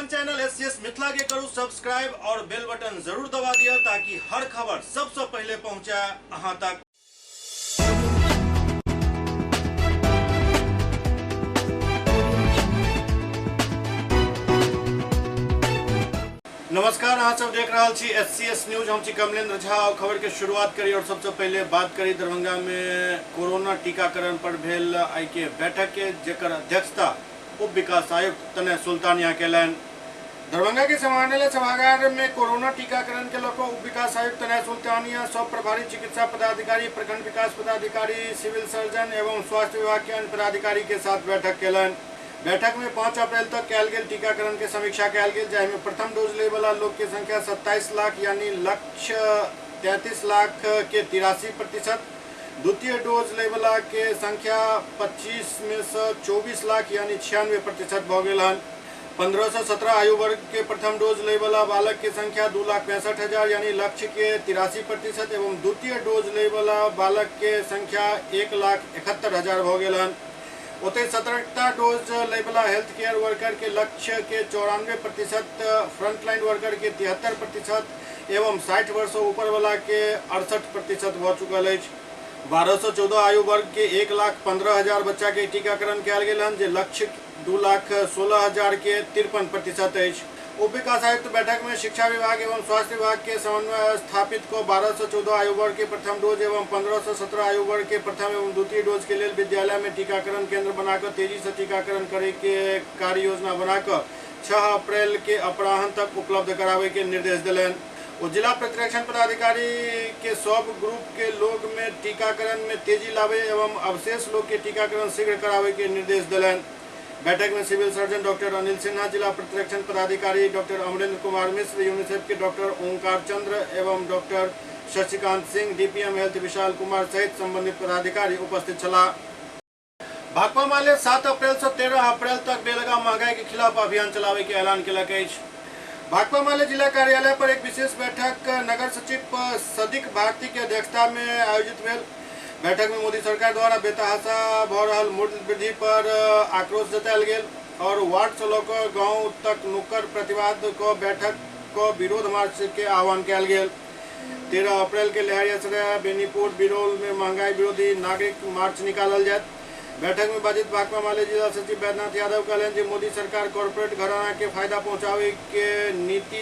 अपन channel SCS Mithila के करू subscribe और बेल बटन जरूर दबा दिया ताकि हर खबर सबसे पहले पहुंचे अहां तक। नमस्कार, अहाँ सब देख रहा छी एससीएस न्यूज। हम छी कमलेंद्र झा और खबर के शुरुआत करी और सबसे पहले बात करी दरभंगा में कोरोना टीकाकरण पर भेल आई के बैठक के, जेकर अध्यक्षता उप विकास आयुक्त तनय सुल्तानिया केलनि। दरभंगा के समाहरणालय सभागार में कोरोना टीकाकरण के लको उप विकास आयुक्त तनय सुल्तानिया सब प्रभारी चिकित्सा पदाधिकारी, प्रखंड विकास पदाधिकारी, सिविल सर्जन एवं स्वास्थ्य विभाग के अन्य पदाधिकारी के साथ बैठक केलनि। बैठक में 5 अप्रैल तक कयल गेल टीकाकरण के समीक्षा कयल गेल, जाहिमे प्रथम डोज ले वाला लोग के संख्या 27 लाख यानी लक्ष्य 33 लाख के 83%, द्वितीय डोज ले वाला के संख्या 25 में से 24 लाख यानी 96% भ गेल हन। 15 से 17 आयु वर्ग के प्रथम डोज ले वाला बालक के संख्या 2,65,000 यानी लक्ष्य के 83% एवं द्वितीय डोज ले वाला बालक के संख्या 1,71,000 भ गेल हन। ओते 17टा डोज ले वाला हेल्थ केयर वर्कर के लक्ष्य के 94%, फ्रंटलाइन वर्कर के 73% एवं 60 वर्ष से ऊपर वाला के 68% भ चुकल अछि। 12 से 14 आयु वर्ग के 1,15,000 बच्चा के टीकाकरण कयल गेल हन, जे लक्ष्य 2,16,000 के 53% अछि। उप विकास आयुक्त बैठक में शिक्षा विभाग एवं स्वास्थ्य विभाग के समन्वय स्थापित को 12 से 14 आयु वर्ग के प्रथम डोज एवं 15 से 17 आयु वर्ग के प्रथम एवं द्वितीय डोज के लिए विद्यालय में टीकाकरण केंद्र बनाकर तेजी से टीकाकरण करे के कार्य योजना बनाकर 6 अप्रैल के अपराह्न तक उपलब्ध करावे के निर्देश दिलन। और जिला प्रतिरक्षण पदाधिकारी के सब ग्रुप के लोग में टीकाकरण में तेजी लावे एवं अवशेष लोग के टीकाकरण शीघ्र करावे के निर्देश दिलन। बैठक में civil surgeon doctor Anil Sinha, जिला प्रतिरक्षण पदाधिकारी डॉक्टर अमरेंद्र कुमार मिश्र, यूनिसेफ के डॉक्टर ओंकार चंद्र एवं doctor Shashikant Singh, DPM health Vishal Kumar सहित संबंधित पदाधिकारी उपस्थित छला। भाकपा माले 7 अप्रैल से 13 अप्रैल तक बेलगाम महंगाई के खिलाफ अभियान चलावे के ऐलान केलक अछि। भाकपा माले जिला कार्यालय पर एक विशेष बैठक नगर सचिव सदिक भारती के अध्यक्षता में आयोजित भेल। बैठक में मोदी सरकार द्वारा बेतहाशा भ रहल मूल्य वृद्धि पर आक्रोश जतायल गेल और वार्ड से लेकर गांव तक नुक्कड़ प्रतिवाद को बैठक को विरोध मार्च के आह्वान कयल गेल। 13 अप्रैल के लहरियासराय, बेनीपुर, बिरौल में महंगाई विरोधी नागरिक मार्च निकालल जायत। बैठक में बाधित भाकपा माले जिला सचिव वैद्यनाथ यादव कहलन जे मोदी सरकार कॉर्पोरेट घराना के फायदा पहुंचावे के नीति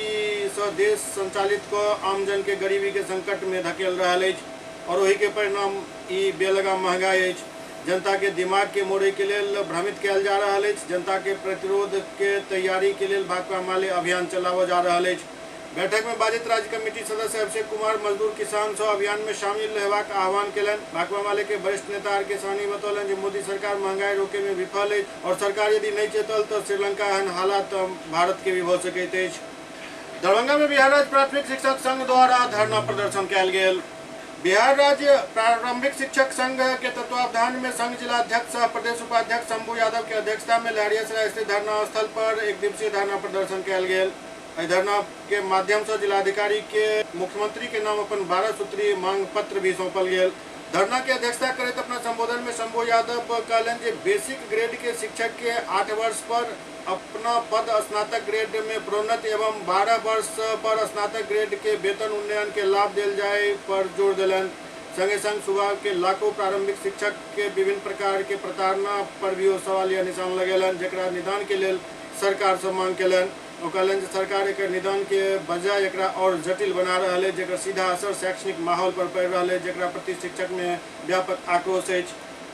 से देश संचालित को आमजन के गरीबी के संकट में धकेल रहल अछि और वही के परिणाम ई बेलगाम महंगाई अछि। जनता के दिमाग के मोड़े के लिए भ्रमित कयल जा रहल अछि। जनता के प्रतिरोध के तैयारी के लिए भाकपा माले अभियान चलावल जा रहल अछि। बैठक में बाधित राज्य कमेटी सदस्य अभिषेक कुमार मजदूर किसान सो अभियान में शामिल रहबाक आह्वान केलन। भाकपा माले के वरिष्ठ नेता आर के साहनी बतौलन जे मोदी सरकार महंगाई रोके में विफल अछि और सरकार यदि नहीं चेतल तो श्रीलंका एहन हालात भारत के भी भ सकैत अछि। दरभंगा में बिहार राज्य प्राथमिक शिक्षक संघ द्वारा धरना प्रदर्शन कयल गेल। बिहार राज्य प्रारंभिक शिक्षक संघ के तत्वावधान में संघ जिला अध्यक्ष सह प्रदेश उपाध्यक्ष शंभू यादव के अध्यक्षता में लहरियासराय स्थित धरना स्थल पर एक दिवसीय धरना प्रदर्शन कयल गेल। धरना के माध्यम से जिलाधिकारी के मुख्यमंत्री के नाम अपन 12 सूत्रीय मांग पत्र भी सौंपल गेल। धरना के अध्यक्षता करते अपना संबोधन में शंभू यादव कहलन जे बेसिक ग्रेड के शिक्षक के 8 वर्ष पर अपना पद स्नातक ग्रेड में प्रोन्नत एवं 12 वर्ष पर स्नातक ग्रेड के वेतन उन्नयन के लाभ दिल जाए पर जोर दिलन। संगे संग सुबह के लाखों प्रारंभिक शिक्षक के विभिन्न प्रकार के प्रताड़ना पर भी सवालिया निशान लगेलन, जकरा निदान के लिए सरकार से मांग केलन। कहलन जे सरकार एक निदान के बजाय एकरा और जटिल बना रहा है, जकर सीधा असर शैक्षणिक माहौल पर पड़ रहा है, जकरा प्रति शिक्षक में व्यापक आक्रोश है,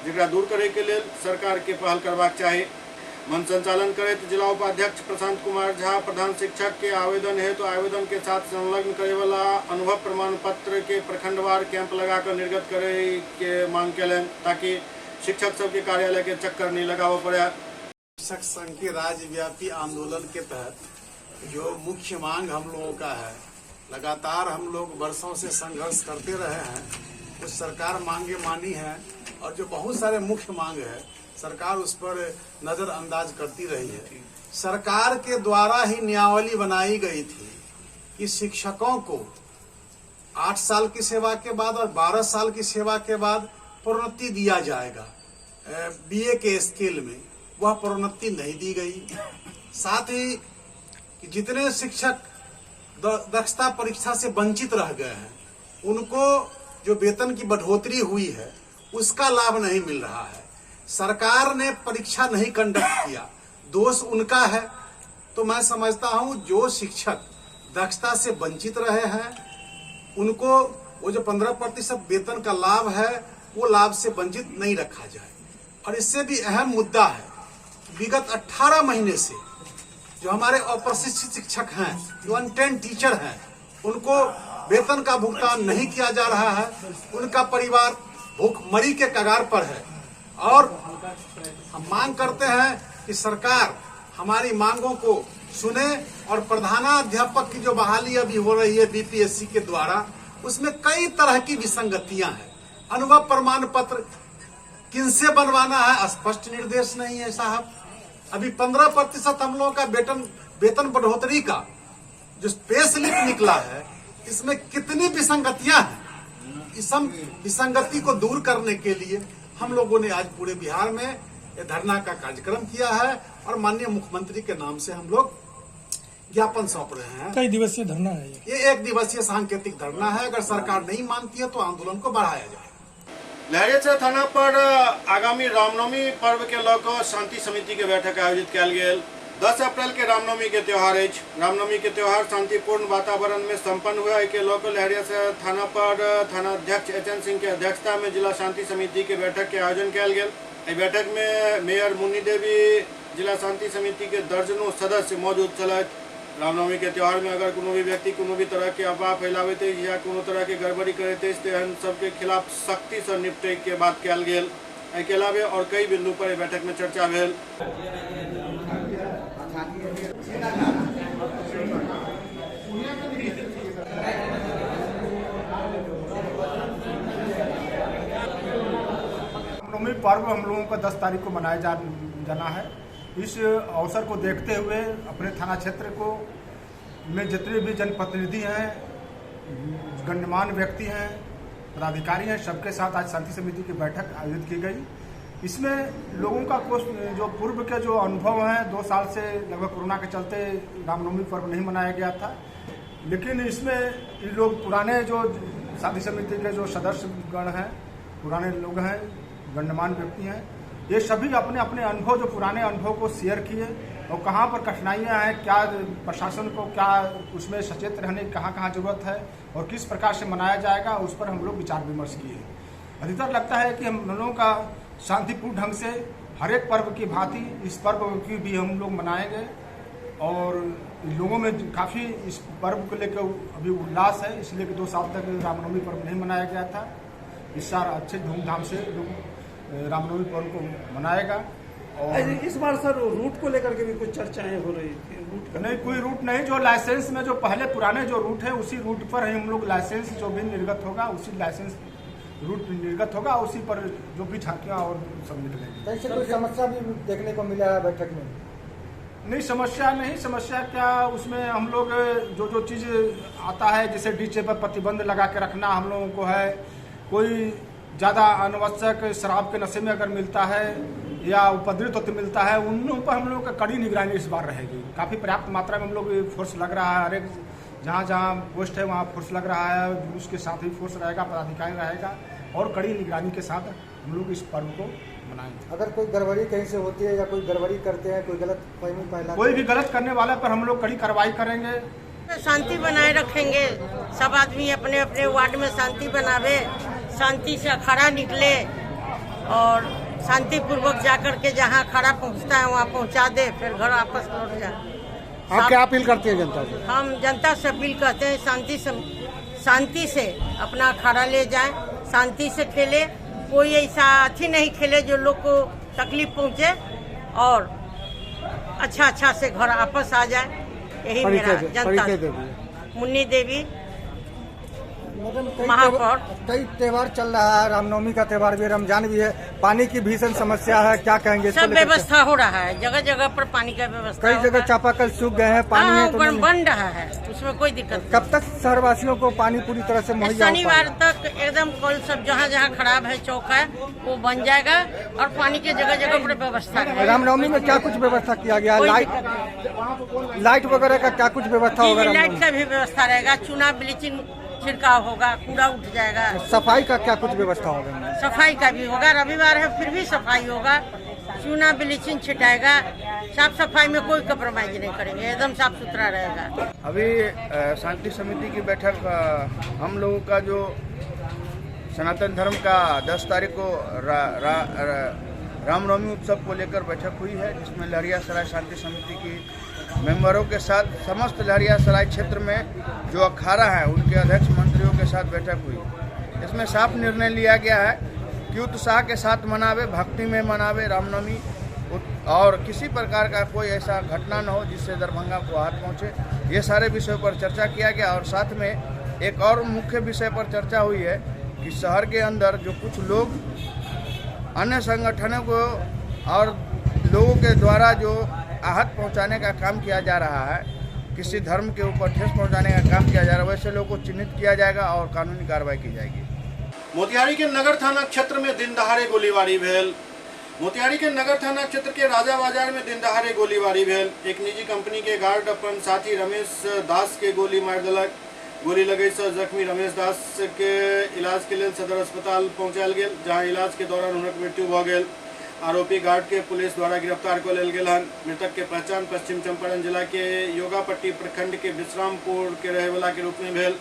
जकरा दूर करे के लिए सरकार के पहल करबाक चाही। मन संचालन करते जिला उपाध्यक्ष प्रशांत कुमार झा प्रधान शिक्षक के आवेदन है तो आवेदन के साथ संलग्न करे वाला अनुभव प्रमाण पत्र के प्रखंडवार कैंप लगाकर निर्गत करे के मांग केलन, ताकि शिक्षक सबके कार्यालय के चक्कर नहीं लगाव पड़े। शिक्षक संघ के राज्यव्यापी आंदोलन के तहत जो मुख्य मांग हम लोगों का है, लगातार हम लोग वर्षों से संघर्ष करते रहे हैं, कुछ सरकार मांगे मानी है और जो बहुत सारे मुख्य मांग है सरकार उस पर नजरअंदाज करती रही है। सरकार के द्वारा ही नियमावली बनाई गई थी कि शिक्षकों को 8 साल की सेवा के बाद और 12 साल की सेवा के बाद प्रोन्नति दिया जाएगा। बीए के स्केल में वह प्रोन्नति नहीं दी गई। साथ ही कि जितने शिक्षक दक्षता परीक्षा से वंचित रह गए हैं उनको जो वेतन की बढ़ोतरी हुई है उसका लाभ नहीं मिल रहा है। सरकार ने परीक्षा नहीं कंडक्ट किया, दोष उनका है। तो मैं समझता हूं जो शिक्षक दक्षता से वंचित रहे हैं उनको वो जो 15% वेतन का लाभ है वो लाभ से वंचित नहीं रखा जाए। और इससे भी अहम मुद्दा है विगत 18 महीने से जो हमारे अप्रशिक्षित शिक्षक हैं, जो अनट्रेन्ड टीचर हैं, उनको वेतन का भुगतान नहीं किया जा रहा है। उनका परिवार भूखमरी के कगार पर है और हम मांग करते हैं कि सरकार हमारी मांगों को सुने और प्रधानाध्यापक की जो बहाली अभी हो रही है बीपीएससी के द्वारा उसमें कई तरह की विसंगतियां हैं। अनुभव प्रमाण पत्र किनसे बनवाना है स्पष्ट निर्देश नहीं है साहब। अभी 15% हम लोगों का वेतन बढ़ोतरी का जो पे स्लिप निकला है इसमें कितनी विसंगतियां हैं। इस विसंगति को दूर करने के लिए हम लोगों ने आज पूरे बिहार में धरना का कार्यक्रम किया है और माननीय मुख्यमंत्री के नाम से हम लोग ज्ञापन सौंप रहे हैं। कई दिवसीय धरना है ये 1 दिवसीय सांकेतिक धरना है। अगर सरकार नहीं मानती है तो आंदोलन को बढ़ाया जाए। लहरियासराय थाना पर आगामी रामनवमी पर्व के लऽ शांति समिति के बैठक आयोजित कयल गेल। 10 अप्रैल के रामनवमी के त्यौहार अछि। रामनवमी के त्यौहार शांतिपूर्ण वातावरण में संपन्न हुआ के लऽ लहरियासराय थाना पर थानाध्यक्ष एचएन सिंह के अध्यक्षता में जिला शांति समिति के बैठक के आयोजन कयल गेल। एहि बैठक में मेयर मुन्नी देवी, जिला शांति समिति के दर्जनों सदस्य मौजूद छलथि। रामनवमी के त्यौहार में अगर कोनो भी व्यक्ति कोनो भी तरह के अफवाह फैलाबैत अछि या कोनो तरह के गड़बड़ी करैत अछि तऽ एहन सबके खिलाफ सख्ती से निपटै के बात कयल गेल। एहि के अलावे और कई बिंदु पर बैठक में चर्चा भेल। रामनवमी पर्व हम लोगों का 10 तारीख को मनाया जाना है। इस अवसर को देखते हुए अपने थाना क्षेत्र को में जितने भी जनप्रतिनिधि हैं, गणमान्य व्यक्ति हैं, पदाधिकारी हैं, सबके साथ आज शांति समिति की बैठक आयोजित की गई। इसमें लोगों का कुछ जो पूर्व के जो अनुभव हैं, 2 साल से लगभग कोरोना के चलते रामनवमी पर्व नहीं मनाया गया था, लेकिन इसमें ये लोग पुराने जो शांति समिति के जो सदस्य गण हैं, पुराने लोग हैं, गणमान्य व्यक्ति हैं, ये सभी अपने अपने अनुभव जो पुराने अनुभव को शेयर किए और कहाँ पर कठिनाइयाँ हैं, क्या प्रशासन को क्या उसमें सचेत रहने की कहाँ जरूरत है और किस प्रकार से मनाया जाएगा, उस पर हम लोग विचार विमर्श किए। अधिकतर लगता है कि हम लोगों का शांतिपूर्ण ढंग से हर एक पर्व की भांति इस पर्व की भी हम लोग मनाएंगे और लोगों में काफ़ी इस पर्व को लेकर अभी उल्लास है। इसलिए कि 2 साल तक रामनवमी पर्व नहीं मनाया गया था। इस साल अच्छे धूमधाम से लोग रामनवमी पर्व को मनाएगा। और इस बार सर रूट को लेकर के भी कुछ चर्चाएं हो रही थी। रूट नहीं, कोई रूट नहीं। जो लाइसेंस में जो पहले पुराने जो रूट है उसी रूट पर हम लोग लाइसेंस जो भी निर्गत होगा उसी लाइसेंस रूट निर्गत होगा, उसी पर जो भी झांकियाँ और सब निकलेंगी। ऐसे कोई समस्या भी देखने को मिला है बैठक में? नहीं, समस्या नहीं। समस्या क्या, उसमें हम लोग जो चीज़ आता है जैसे डीजे पर प्रतिबंध लगा के रखना हम लोगों को है। कोई ज़्यादा अनावश्यक शराब के नशे में अगर मिलता है या उपद्रवित होते मिलता है, उन लोगों पर हम लोग का कड़ी निगरानी इस बार रहेगी। काफ़ी पर्याप्त मात्रा में हम लोग फोर्स लग रहा है। हर एक जहाँ पोस्ट है वहाँ फोर्स लग रहा है। जुलूस के साथ ही फोर्स रहेगा, पदाधिकारी रहेगा और कड़ी निगरानी के साथ हम लोग इस पर्व को मनाएंगे। अगर कोई गड़बड़ी कहीं से होती है या कोई गड़बड़ी करते हैं, कोई गलत फहमी फैलाते, कोई भी गलत करने वाले पर हम लोग कड़ी कार्रवाई करेंगे। शांति बनाए रखेंगे। सब आदमी अपने अपने वार्ड में शांति बनावे, शांति से अखाड़ा निकले और शांतिपूर्वक जाकर के जहाँ अखाड़ा पहुँचता है वहाँ पहुँचा दे, फिर घर वापस लौट जाए। आप क्या अपील करते हैं जनता से? हम जनता से अपील करते हैं शांति से अपना अखाड़ा ले जाए, शांति से खेले। कोई ऐसा अथी नहीं खेले जो लोग को तकलीफ पहुँचे और अच्छा से घर वापस आ जाए। यही मेरा जनता। मुन्नी देवी, महापौर। कई त्यौहार चल रहा है, रामनवमी का त्यौहार भी, रमजान भी है, पानी की भीषण समस्या है, क्या कहेंगे? सब व्यवस्था हो रहा है, जगह जगह पर पानी का व्यवस्था। कई जगह चापाकल सूख गए हैं, पानी है तो बन रहा है, उसमें कोई दिक्कत नहीं। कब तक शहरवासियों को पानी पूरी तरह से मुहैया? शनिवार तक एकदम कल सब जहाँ खराब है चौक है वो बन जाएगा और पानी के जगह जगह पर व्यवस्था है। रामनवमी में क्या कुछ व्यवस्था किया गया? लाइट वगैरह का क्या कुछ व्यवस्था होगा? लाइट का भी व्यवस्था रहेगा, चूना ब्लीचिंग छिड़काव होगा, कूड़ा उठ जाएगा। सफाई का क्या कुछ व्यवस्था होगा? सफाई का भी होगा, रविवार है फिर भी सफाई होगा, चूना ब्लीचिंग छिटाएगा, साफ सफाई में कोई कम्प्रोमाइज नहीं करेंगे, एकदम साफ सुथरा रहेगा। अभी शांति समिति की बैठक हम लोगों का जो सनातन धर्म का 10 तारीख को रामनवमी उत्सव को लेकर बैठक हुई है, जिसमें लहरियासराय शांति समिति की मेंबरों के साथ समस्त लहरियासराय क्षेत्र में जो अखाड़ा है उनके अध्यक्ष मंत्रियों के साथ बैठक हुई। इसमें साफ निर्णय लिया गया है कि उत्साह के साथ मनावे, भक्ति में मनावे रामनवमी, और किसी प्रकार का कोई ऐसा घटना न हो जिससे दरभंगा को आहत पहुंचे। ये सारे विषयों पर चर्चा किया गया और साथ में एक और मुख्य विषय पर चर्चा हुई है कि शहर के अंदर जो कुछ लोग अन्य संगठनों को और लोगों के द्वारा जो आहत पहुंचाने का काम किया जा रहा है, किसी धर्म के ऊपर ठेस पहुंचाने का काम किया जा रहा है, वैसे लोगों को चिन्हित किया जाएगा और कानूनी कार्रवाई की जाएगी। मोतिहारी के नगर थाना क्षेत्र में दिन दहाड़े गोलीबारी भेल। मोतिहारी के नगर थाना क्षेत्र के राजा बाजार में दिन दहाड़े गोलीबारी भेल। एक निजी कंपनी के गार्ड अपन साथी रमेश दास के गोली मार दिलक। गोली लगे से जख्मी रमेश दास के इलाज के लिए सदर अस्पताल पहुंचायल गेल, जहां इलाज के दौरान उनक मृत्यु भ गेल। आरोपी गार्ड के पुलिस द्वारा गिरफ्तार कर लेल गेल हन। मृतक के पहचान पश्चिम चंपारण जिला के योगापट्टी प्रखंड के विश्रामपुर के रहे वाला के रूप में भेल।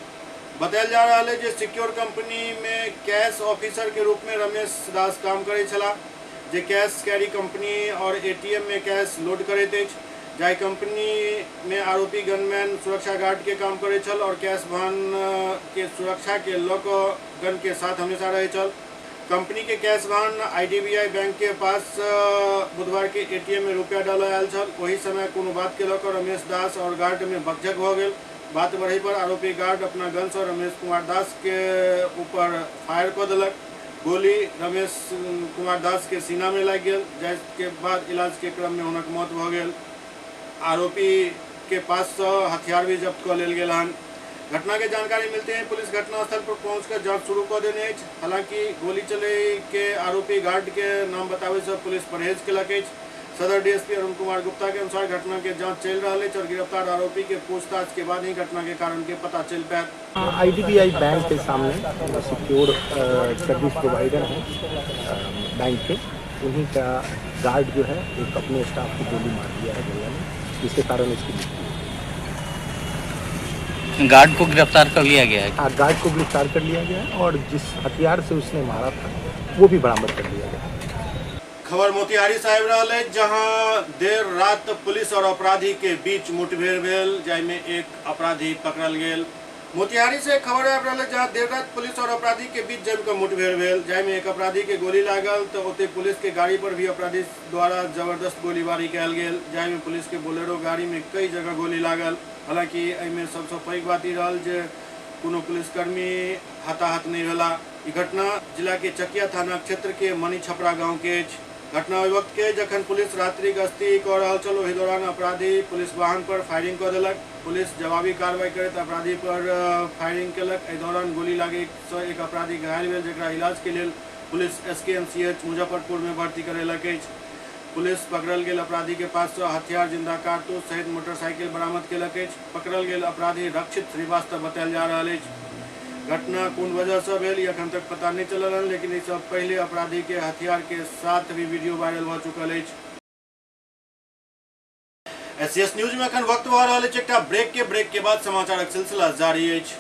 बतायल जा रहा है कि सिक्योर कंपनी में कैश ऑफिसर के रूप में रमेश दास काम करे छला, जे कैश कैरी कंपनी और एटीएम में कैश लोड करैत अछि। जाहि कंपनी में आरोपी गनमैन सुरक्षा गार्ड के काम करे छल और कैश वाहन के सुरक्षा के लऽ कऽ गन के साथ हमेशा रहे छल। कंपनी के कैश वाहन IDBI बैंक के पास बुधवार के एटीएम में रुपया डालऽ आयल छल। वही समय कोनो बात के लऽ कऽ रमेश दास और गार्ड में बकझक भऽ गेल। बात बढ़े पर आरोपी गार्ड अपना गन से रमेश कुमार दास के ऊपर फायर कर दिलक। गोली रमेश कुमार दास के सीना में लग गई, जिसके बाद इलाज के क्रम में उनक मौत भ गेल। आरोपी के पास से हथियार भी जब्त कर लेल गेल हन। घटना के जानकारी मिलते हैं पुलिस घटनास्थल पर पहुंचकर जांच शुरू कर देने अछि। हालांकि गोली चले के आरोपी गार्ड के नाम बतावे से पुलिस परहेज केलक अछि। सदर DSP अरुण कुमार गुप्ता के अनुसार घटना के जांच चल रहा है और गिरफ्तार आरोपी के पूछताछ के बाद ही घटना के कारण के पता चल पाए। IDBI बैंक के सामने सिक्योर सर्विस प्रोवाइडर है बैंक के, उन्हीं का गार्ड जो है एक अपने स्टाफ को गोली मार दिया है गला में, जिसके कारण इसकी मृत्यु। गार्ड को गिरफ्तार कर लिया गया है? हाँ, गार्ड को गिरफ्तार कर लिया गया है और जिस हथियार से उसने मारा था वो भी बरामद कर लिया गया है। खबर मोतिहारी साहिब रहल है, जहां देर रात पुलिस और अपराधी के बीच मुठभेड़ भेल, जाहिमे एक अपराधी पकड़ल गेल। मोतिहारी से खबर आबि रहल है, जहां देर रात पुलिस और अपराधी के बीच जमकर मुठभेड़ भेल, जाहिमे एक अपराधी के गोली लागल तो ओते पुलिस के गाड़ी पर भी अपराधी द्वारा जबरदस्त गोलीबारी कयल गेल, जाहिमे पुलिस के बोलेरो गाड़ी में कई जगह गोली लागल। हालांकि एहिमे सबसे पैघ बात ई रहल जे कोनो पुलिसकर्मी हताहत नहीं भेला। ई घटना जिला के चकिया थाना क्षेत्र के मनी छपरा गाँव के अछि। घटना ओहि वक्त के जखन पुलिस रात्रि गश्ती कऽ रहल छल, ओहि दौरान अपराधी पुलिस वाहन पर फायरिंग कऽ देलक। पुलिस जवाबी कार्रवाई करैत अपराधी पर फायरिंग केलक। एहि दौरान गोली लागै सँ एक अपराधी घायल भेल, जेकरा इलाज के लेल पुलिस SKMCH मुजफ्फरपुर में भर्ती करेलक अछि। पुलिस पकड़ल गेल अपराधी के पास से हथियार, जिंदा कारतूस सहित मोटरसाइकिल बरामद केलक अछि। पकड़ल गेल अपराधी रक्षित श्रीवास्तव बतायल जा रहल अछि। घटना कोन वजह से भेल अखन तक पता नहीं चलल है, लेकिन इस पहले अपराधी के हथियार के साथ भी वीडियो वायरल हो चुकल है। SCS न्यूज में अखन वक्त भऽ रहल अछि एकटा ब्रेक के बाद समाचारक सिलसिला जारी अछि।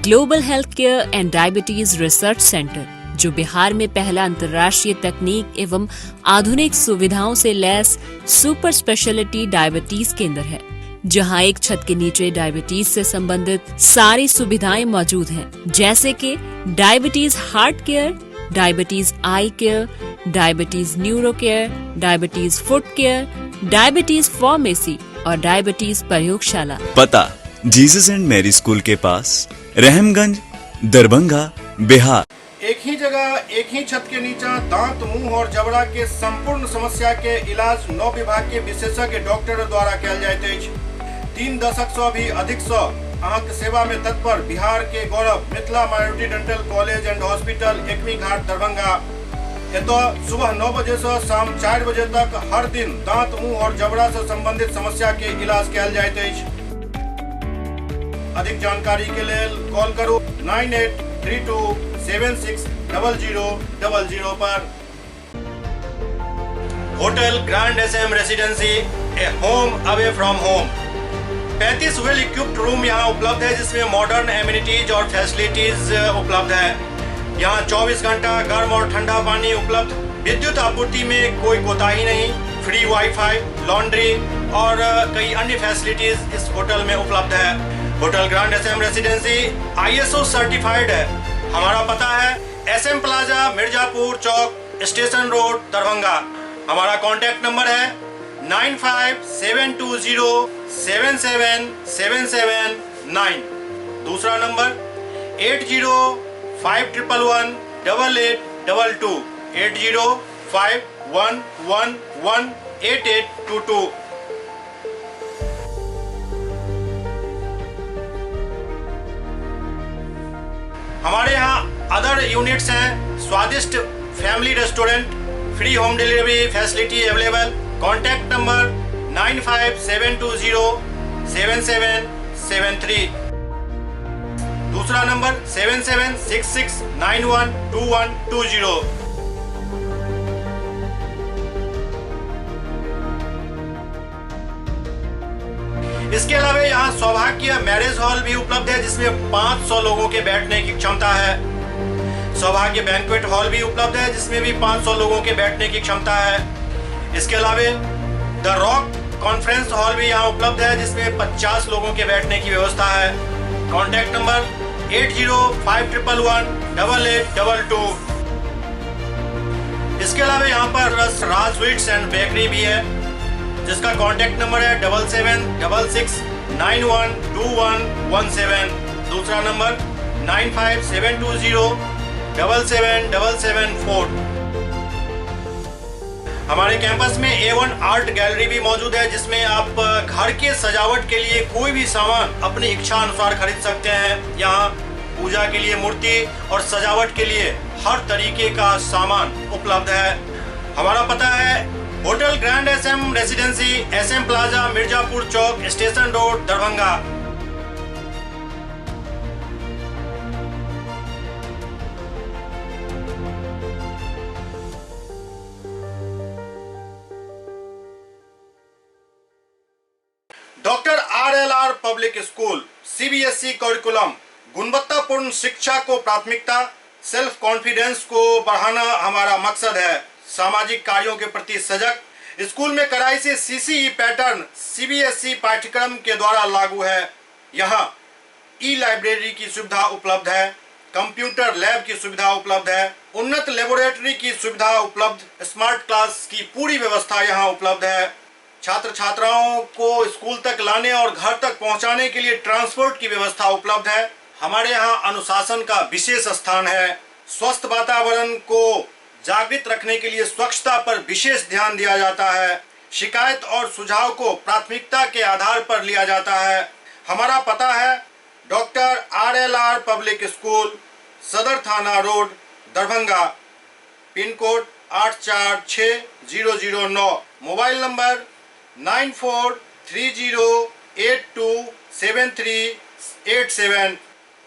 Global health care and diabetes research centre, जो बिहार में पहला अंतर्राष्ट्रीय तकनीक एवं आधुनिक सुविधाओं से लैस सुपर स्पेशलिटी डायबिटीज केंद्र है, जहां एक छत के नीचे डायबिटीज से संबंधित सारी सुविधाएं मौजूद हैं, जैसे कि diabetes heart care, diabetes eye care, diabetes neuro care, diabetes foot care, diabetes pharmacy और डायबिटीज प्रयोगशाला। पता जीसस एंड मैरी स्कूल के पास, रहमगंज, दरभंगा, बिहार। एक ही जगह एक ही छत के नीचे दांत, मुंह और जबड़ा के संपूर्ण समस्या के इलाज 9 विभाग के विशेषज्ञ डॉक्टर द्वारा कयल जाइत अछि। 3 दशक से भी अधिक से अहाँक सेवा में तत्पर बिहार के गौरव Mithila minority dental college and hospital, Ekmi Ghat, Darbhanga. तो सुबह 9 बजे से शाम 4 बजे तक हर दिन दांत, मुंह और जबड़ा से संबंधित समस्या के इलाज कयल जाइत अछि। अधिक जानकारी के लिए कॉल करू 9832760000 पर। Hotel grand SM residency, a home away from home. 35 well equipped room यहाँ उपलब्ध है, जिसमें मॉडर्न एमिनिटीज और फैसिलिटीज उपलब्ध है। यहाँ 24 घंटा गर्म और ठंडा पानी उपलब्ध। विद्युत आपूर्ति में कोई कोताही नहीं। फ्री वाईफाई, लॉन्ड्री और कई अन्य फैसिलिटीज इस होटल में उपलब्ध है। Hotel grand SM residency ISO certified है। हमारा पता है SM plaza, Mirzapur Chowk, station road, Darbhanga. हमारा कॉन्टैक्ट नंबर है 9572077779। दूसरा नंबर 8051118822 8051118822। हमारे यहाँ अदर यूनिट्स हैं। स्वादिष्ट family restaurant, free home delivery facility available. Contact number 9572077773। दूसरा नंबर 7766912120। इसके अलावा यहाँ सौभाग्य मैरिज हॉल भी उपलब्ध है, जिसमें 500 लोगों के बैठने की क्षमता है। सौभाग्य बैंक्वेट हॉल भी उपलब्ध है, जिसमें भी 500 लोगों के बैठने की क्षमता है। इसके अलावा द रॉक कॉन्फ्रेंस हॉल भी यहाँ उपलब्ध है, जिसमें 50 लोगों के बैठने की व्यवस्था है। Contact number 8051118822। इसके अलावा यहाँ पर राज स्वीट्स एंड बेकरी भी है, जिसका कॉन्टैक्ट नंबर है 7766912117। दूसरा नंबर 9572077774। हमारे कैंपस में A1 आर्ट गैलरी भी मौजूद है, जिसमें आप घर के सजावट के लिए कोई भी सामान अपनी इच्छा अनुसार खरीद सकते हैं। यहाँ पूजा के लिए मूर्ति और सजावट के लिए हर तरीके का सामान उपलब्ध है। हमारा पता है hotel grand SM residency, SM plaza, Mirzapur Chowk, station road, Darbhanga. Doctor RLR public school, CBSE curriculum, गुणवत्तापूर्ण शिक्षा को प्राथमिकता, सेल्फ कॉन्फिडेंस को बढ़ाना हमारा मकसद है। सामाजिक कार्यों के प्रति सजग। स्कूल में कड़ाई से CCE पैटर्न CBSE पाठ्यक्रम के द्वारा लागू है। यहाँ लाइब्रेरी की सुविधा उपलब्ध है, कंप्यूटर लैब की सुविधा उपलब्ध है, उन्नत लेबोरेटरी की सुविधा उपलब्ध, स्मार्ट क्लास की पूरी व्यवस्था यहाँ उपलब्ध है। छात्र छात्राओं को स्कूल तक लाने और घर तक पहुँचाने के लिए ट्रांसपोर्ट की व्यवस्था उपलब्ध है। हमारे यहाँ अनुशासन का विशेष स्थान है। स्वस्थ वातावरण को जागृत रखने के लिए स्वच्छता पर विशेष ध्यान दिया जाता है। शिकायत और सुझाव को प्राथमिकता के आधार पर लिया जाता है। हमारा पता है डॉक्टर RLR पब्लिक स्कूल, सदर थाना road, Darbhanga. Pin code 846009। Mobile number 9430827387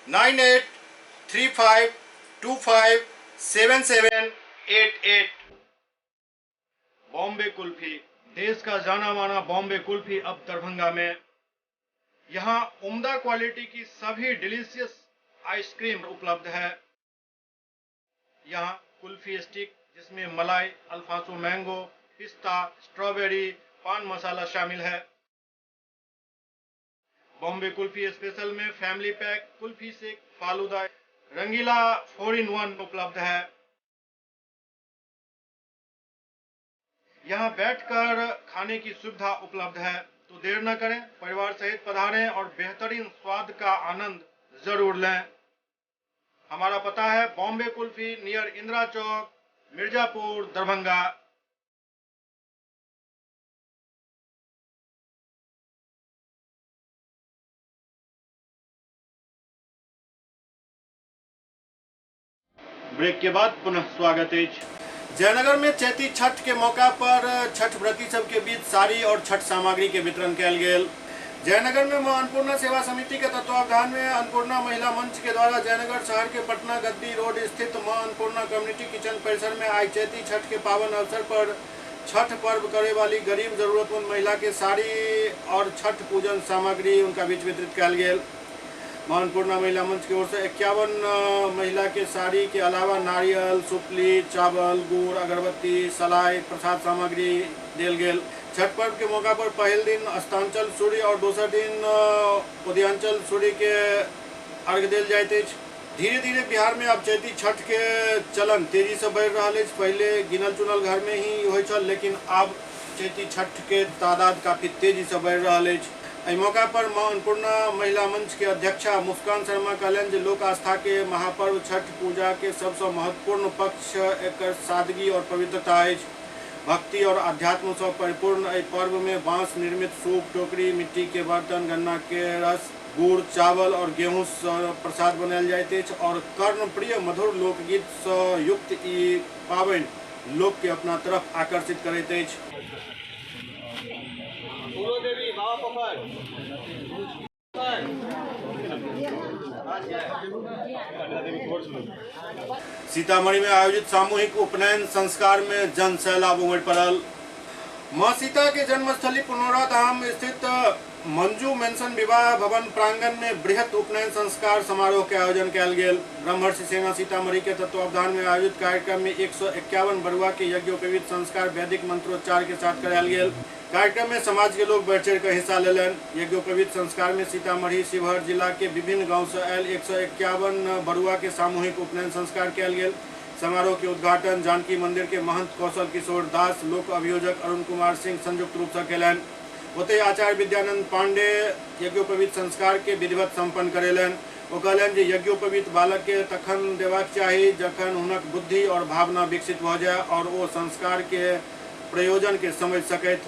9835257788। Bombay kulfi, देश का जाना माना बॉम्बे कुल्फी अब दरभंगा में। यहाँ उम्दा क्वालिटी की सभी डिलीशियस आइसक्रीम उपलब्ध है। यहाँ कुल्फी स्टिक, जिसमें मलाई, अल्फांसो मैंगो, पिस्ता, स्ट्रॉबेरी, पान मसाला शामिल है। बॉम्बे कुल्फी स्पेशल में फैमिली पैक, कुल्फी सेक, फालूदा, रंगीला 4-in-1 उपलब्ध है। यहाँ बैठकर खाने की सुविधा उपलब्ध है, तो देर न करें, परिवार सहित पधारें और बेहतरीन स्वाद का आनंद जरूर लें। हमारा पता है बॉम्बे कुल्फी, नियर इंदिरा चौक, मिर्जापुर, दरभंगा। ब्रेक के बाद पुनः स्वागत है। जयनगर में चैती छठ के मौका पर छठ व्रती सब के बीच साड़ी और छठ सामग्री के वितरण कयल गेल। जयनगर में मां अन्नपूर्णा सेवा समिति के तत्वावधान में अन्नपूर्णा महिला मंच के द्वारा जयनगर शहर के पटना गद्दी रोड स्थित मां अन्नपूर्णा कम्युनिटी किचन परिसर में आज चैती छठ के पावन अवसर पर छठ पर्व करे वाली गरीब जरूरतमंद महिला के साड़ी और छठ पूजन सामग्री उनका बीच वितरित कयल गेल। मां अन्नपूर्णा महिला मंच की ओर से 51 महिला के साड़ी के अलावा नारियल, सुपली, चावल, गुड़, अगरबत्ती, सलाई, प्रसाद सामग्री देल गेल। छठ पर्व के मौका पर पहल दिन अस्तांचल सूर्य और दोसर दिन उदयांचल सूर्य के अर्घ देल जाइत अछि। धीरे धीरे बिहार में अब चैती छठ के चलन तेजी से बढ़ रहा है। पहले गिनल चुनल घर में ही होय छल, लेकिन अब चैती छठ के तादाद काफी तेजी से बढ़ रहा है। एहि मौका पर मां अन्नपूर्णा महिला मंच के अध्यक्षा मुस्कान शर्मा कहलनि जे लोक आस्था के महापर्व छठ पूजा के सबसे महत्वपूर्ण पक्ष एकर सादगी और पवित्रता अछि। भक्ति और अध्यात्म से परिपूर्ण एहि पर्व में बांस निर्मित सूप, टोकरी, मिट्टी के बर्तन, गन्ना के रस, गुड़, चावल और गेहूं से प्रसाद बनायल जाइत अछि और कर्ण प्रिय मधुर लोकगीत से युक्त ई पावनि लोक के अपना तरफ आकर्षित करैत अछि। सीतामढ़ी में आयोजित सामूहिक उपनयन संस्कार में जन सैलाब उमड़ पड़ल। मां सीता के जन्मस्थली पुनौरा धाम स्थित मंजू मेंशन विवाह भवन प्रांगण में बृहत उपनयन संस्कार समारोह के आयोजन कयल गेल। ब्रह्मर्षि सेना सीतामढ़ी के तत्वावधान में आयोजित कार्यक्रम में 151 बरुआ के यज्ञोपवीत संस्कार वैदिक मंत्रोच्चार के साथ करायल गेल। कार्यक्रम में समाज के लोग बढ़ चढ़ कर हिस्सा लेलन। यज्ञोपवीत संस्कार में सीतामढ़ी शिवहर जिला के विभिन्न गांव से आयल 151 बरुआ के सामूहिक उपनयन संस्कार कयल गेल। समारोह के उद्घाटन जानकी मंदिर के महंत कौशल किशोर दास, लोक अभियोजक अरुण कुमार सिंह संयुक्त रूप से कयलनि। ओतहि आचार्य विद्यानंद पांडे यज्ञोपवीत संस्कार के विधिवत संपन्न करेलनि। ओ कहलनि जे यज्ञोपवीत बालक के तखन देबाक चाही जखन हुनक बुद्धि और भावना विकसित भ जाय और ओ संस्कार के प्रयोजन के समझ सकैथ।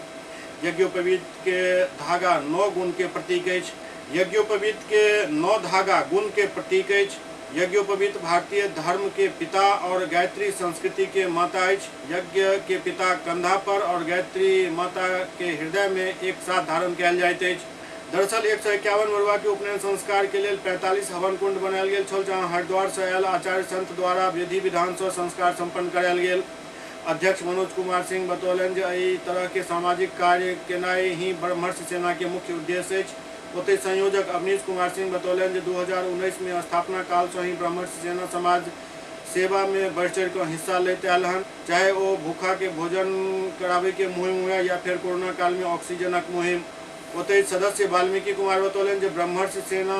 यज्ञोपवीत के धागा 9 गुण के प्रतीक अछि। यज्ञोपवीत के 9 धागा गुण के प्रतीक अछि। यज्ञोपवीत भारतीय धर्म के पिता और गायत्री संस्कृति के माता अछि। यज्ञ के पिता कंधा पर और गायत्री माता के हृदय में एक साथ धारण कयल जाइत अछि। दरअसल 151 बरुआ के उपनयन संस्कार के लिए 45 हवन कुंड बनायल गेल छल, जहाँ हरिद्वार से आयल आचार्य संत द्वारा विधि विधान से संस्कार संपन्न करायल गेल। अध्यक्ष मनोज कुमार सिंह बतौलन जे एहि तरह के सामाजिक कार्य केनाइ ही ब्रह्मर्षि सेना के मुख्य उद्देश्य अछि। ओतहि संयोजक अवनीश कुमार सिंह बतौलन जे 2019 में स्थापना काल से ही ब्रह्मर्षि सेना समाज सेवा में बढ़ चढ़ कर हिस्सा लेते आयल हन, चाहे वो भूखा के भोजन करावे के मुहिम हुए या फिर कोरोना काल में ऑक्सीजनक मुहिम। ओतहि सदस्य वाल्मीकि कुमार बतौलन जे ब्रह्मर्षि सेना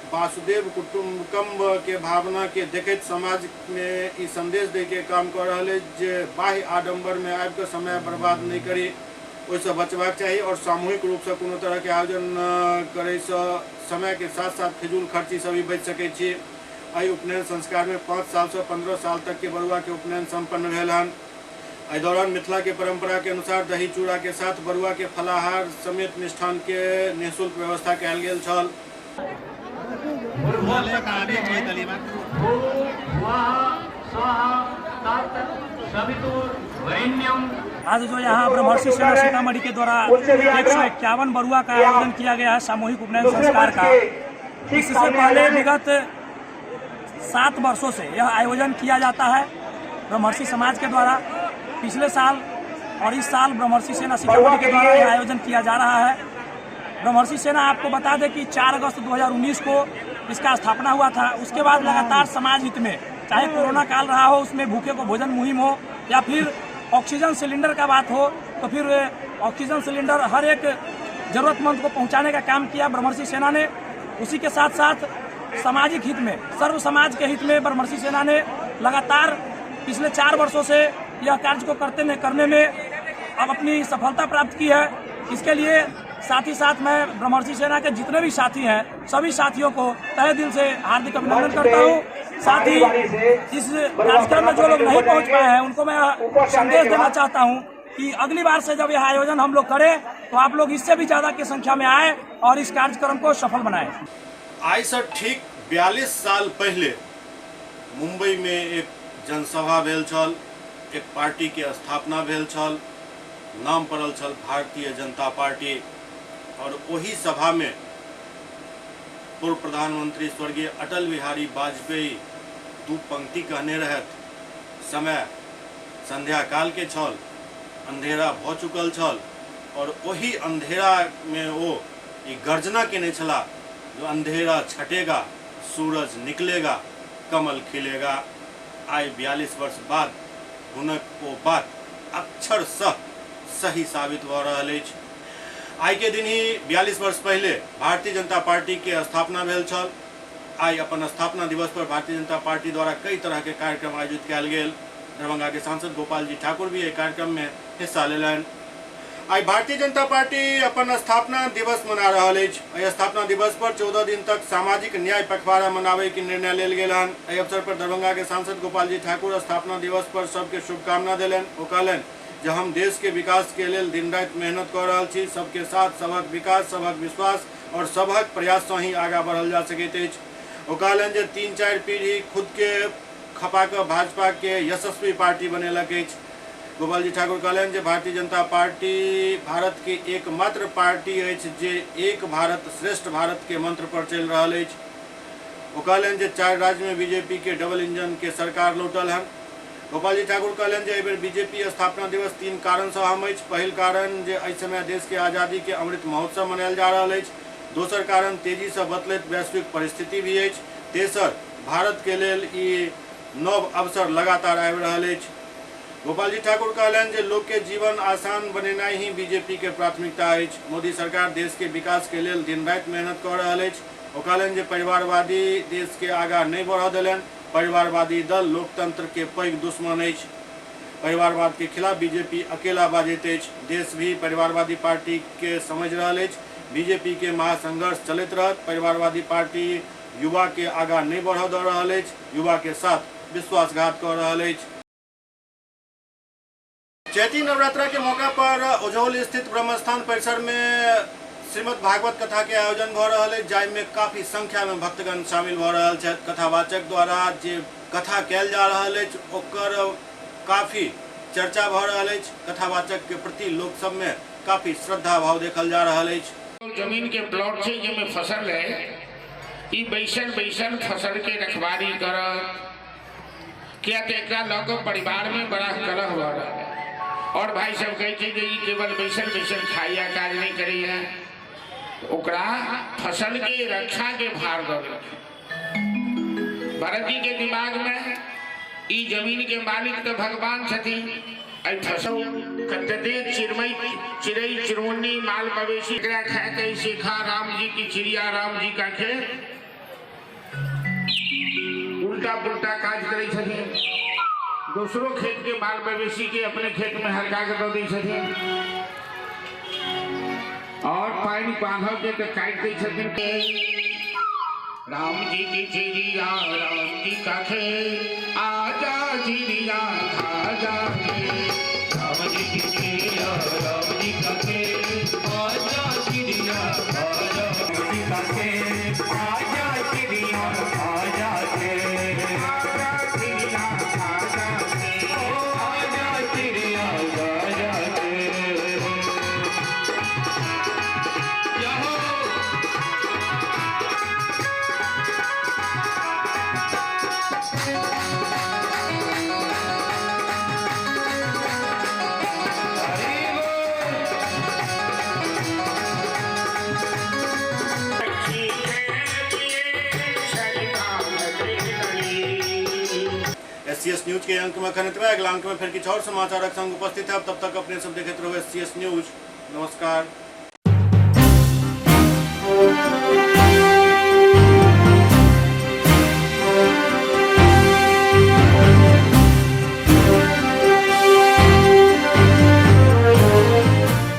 वासुदेव कुटुम्बकम के भावना के देखते समाज में ई संदेश दे के काम कर रहा है जे बाह्य आडंबर में आबि के समय बर्बाद नहीं करी, ओहिसँ बचबाक चाही और सामूहिक रूप से कोनो तरह के आयोजन करे से समय के साथ साथ फिजूल खर्ची से भी बच सके छी। एहि उपनयन संस्कार में 5 साल से 15 साल तक के बरुआ के उपनयन संपन्न भेल हन। एहि दौरान मिथिला के परंपरा के अनुसार दही चूड़ा के साथ बरुआ के फलाहार समेत मिष्ठान के निःशुल्क व्यवस्था कयल गेल छल। आज जो यहाँ ब्रह्मर्षि सेना सीतामढ़ी के द्वारा 151 बरुआ का आयोजन किया गया है सामूहिक उपनयन संस्कार का। इससे पहले विगत 7 वर्षों से यह आयोजन किया जाता है ब्रह्मर्षि समाज के द्वारा। पिछले साल और इस साल ब्रह्मर्षि सेना सीतामढ़ी के द्वारा यह आयोजन किया जा रहा है। ब्रह्मर्षि सेना आपको बता दें कि 4 अगस्त 2019 को इसका स्थापना हुआ था। उसके बाद लगातार समाज हित में, चाहे कोरोना काल रहा हो उसमें भूखे को भोजन मुहिम हो या फिर ऑक्सीजन सिलेंडर का बात हो, तो फिर ऑक्सीजन सिलेंडर हर एक जरूरतमंद को पहुंचाने का काम किया ब्रह्मर्षि सेना ने। उसी के साथ साथ सामाजिक हित में, सर्व समाज के हित में ब्रह्मर्षि सेना ने लगातार पिछले 4 वर्षों से यह कार्य को करने में अब अपनी सफलता प्राप्त की है। इसके लिए साथ ही साथ मैं ब्रह्मर्षि सेना के जितने भी साथी हैं सभी साथियों को तहे दिल से हार्दिक अभिनंदन करता हूँ। साथ ही इस कार्यक्रम में जो लोग नहीं पहुँच पाए हैं उनको मैं संदेश देना चाहता हूँ कि अगली बार से जब यह आयोजन हम लोग करें तो आप लोग इससे भी ज्यादा की संख्या में आए और इस कार्यक्रम को सफल बनाएं। आज से ठीक 42 साल पहले मुंबई में एक जनसभा भेल छल। एक पार्टी के स्थापना भेल छल, नाम पड़ल छल भारतीय जनता पार्टी। और वही सभा में पूर्व प्रधानमंत्री स्वर्गीय अटल बिहारी वाजपेयी दू पंक्ति कहने रहत। समय संध्या काल के छल, अंधेरा भ चुकल छल और वही अंधेरा में वो ये गर्जना केने छला, जो अंधेरा छटेगा सूरज निकलेगा कमल खिलेगा। आइ 42 वर्ष बाद हुनक वो बात अक्षरशः सही साबित भ रहल अछि। आई के दिन ही 42 वर्ष पहले भारतीय जनता पार्टी के स्थापना भेल छल। आई अपन स्थापना दिवस पर भारतीय जनता पार्टी द्वारा कई तरह के कार्यक्रम आयोजित कयल गेल। दरभंगा के सांसद गोपाल जी ठाकुर भी एक कार्यक्रम में हिस्सा लेलन। आई भारतीय जनता पार्टी अपन स्थापना दिवस मना रहल अछि। एहि स्थापना दिवस पर 14 दिन तक सामाजिक न्याय पखवाड़ा मनावे के निर्णय लेल गेल हन। एहि अवसर पर दरभंगा के सांसद गोपाल जी ठाकुर स्थापना दिवस पर सबके शुभकामना देलन। ओ कहलन जे हम देश के विकास के लेल दिन रात मेहनत कर रहल छी। सबके साथ सबक विकास, सबक विश्वास और सबक प्रयास से ही आगा बढ़ल जा सकैत अछि। ओ कहलन जे 3-4 पीढ़ी खुद के खपा के भाजपा के यशस्वी पार्टी बनेलक अछि। गोपाल जी ठाकुर कहलन जे भारतीय जनता पार्टी भारत के एकमात्र पार्टी अछि जे एक भारत श्रेष्ठ भारत के मंत्र पर चल रहल अछि। ओ कहलन जे 4 राज्य में बीजेपी के डबल इंजन के सरकार लौटल हन। गोपाल जी ठाकुर कहलन जे एहि बेर बीजेपी स्थापना दिवस 3 कारण से अहम अछि। पहिल कारण जे एहि समय देश के आजादी के अमृत महोत्सव मनायल जा रहल अछि। दोसर कारण तेजी से बदलैत वैश्विक परिस्थिति भी अछि। तेसर भारत के लेल ई नव अवसर लगातार आबि रहल अछि। गोपाल जी ठाकुर कहलन जे लोग के जीवन आसान बनेनाइ ही बीजेपी के प्राथमिकता अछि। मोदी सरकार देश के विकास के लेल दिन रात मेहनत कर रहल अछि। ओ कहलन जे परिवारवादी देश के आगा नहीं बढ़ देलन। परिवारवादी दल लोकतंत्र के पैघ दुश्मन अछि। परिवारवाद के खिलाफ बीजेपी अकेला बाजैत अछि। देश भी परिवारवादी पार्टी के समझ रहल अछि। बीजेपी के महासंघर्ष चलैत रहत। परिवारवादी पार्टी युवा के आगा नहीं बढ़ दऽ रहल अछि। युवा के साथ विश्वासघात कर रहल अछि। चैती नवरात्रा के मौका पर उज्जौल स्थित ब्रह्मस्थान परिसर में श्रीमद् भागवत कथा के आयोजन भ रहल है, जाहि में काफी संख्या में भक्तगण शामिल भ रहल छथि। कथावाचक द्वारा जे कथा कयल जा रहल अछि ओकर काफी चर्चा भ रहल अछि। कथावाचक के प्रति लोक सब में काफी श्रद्धा भाव देखल जा रहल अछि। जमीन के प्लॉट छै जेमे फसल है, ई बैसन फसल के रखवाली कर, किया तो एकरा लऽ कऽ परिवार में बड़ा कलह भ रहल है। और भाई सब कहै छै जे ई केवल बैसन खाइया काज नहीं करैया, ओकरा फसल के रक्षा के भार दऽ। भरत जी के दिमाग में ई जमीन के मालिक तो भगवान छथिन। आई फसल कतेक चिड़ै चिरौनी माल मवेशी एकरा खा के सीखा राम जी की चिड़िया राम जी का खेत उल्टा पुल्टा काज करे छथिन। दूसरों खेत के माल मवेशी के अपने खेत में हल्का के दऽ दै छथिन। और पानी बांधल के तो काट दै छथिन। राम जी की चिड़िया राम जी का खेत आजा चिड़िया खा जाके। राम जी की चिड़िया राम जी का खेत आजा चिड़िया खा जाके। आजा चिड़िया खा जाके। SCS न्यूज के अंक में खनितवा अगला अंक में फिर किछु और समाचारक संग उपस्थित है। तब तक अपने सब देखते रहो SCS न्यूज। नमस्कार।